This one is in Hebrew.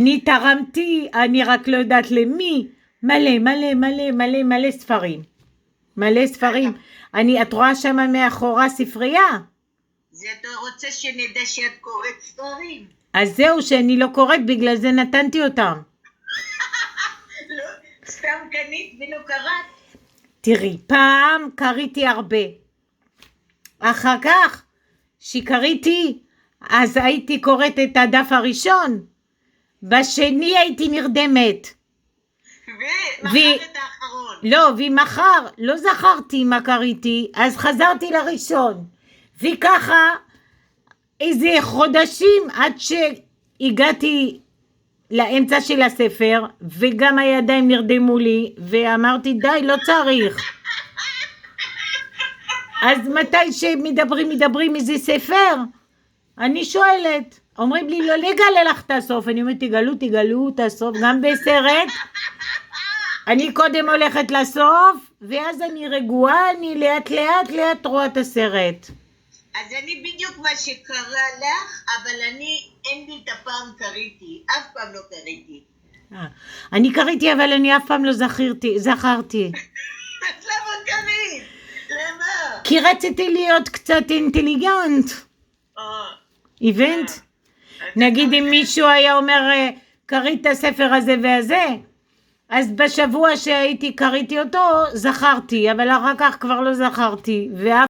אני תרמתי, אני רק לא יודעת למי, מלא ספרים. מלא ספרים. את רואה שם מאחורה ספרייה? זה אתה רוצה שנדע שאת קוראת ספרים? אז זהו שאני לא קוראת, בגלל זה נתנתי אותם. לא, סתם קנית ולא קראת? תראי, פעם קריתי הרבה. אחר כך, שקריתי, אז הייתי קוראת את הדף הראשון. בשני הייתי נרדמת. ומחר את האחרון. לא, ומחר לא זכרתי מה קריתי, אז חזרתי לראשון. וככה איזה חודשים עד שהגעתי לאמצע של הספר, וגם הידיים נרדמו לי, ואמרתי די, לא צריך. אז מתי שמדברים איזה ספר, אני שואלת, אומרים לי לא לגלה לך את הסוף, אני אומרת תגלו את הסוף, גם בסרט, אני קודם הולכת לסוף, ואז אני רגועה, אני לאט רואה את הסרט. אז אני בדיוק מה שקרה לך, אבל אין לי את הפעם קריתי, אף פעם לא קריתי. אני קריתי, אבל אני אף פעם לא זכרתי. אז למה קרית? למה? כי רציתי להיות קצת אינטליגנט. איבנט? נגיד אם מישהו היה אומר, קרית את הספר הזה והזה, אז בשבוע שהייתי קריתי אותו, זכרתי, אבל אחר כך כבר לא זכרתי,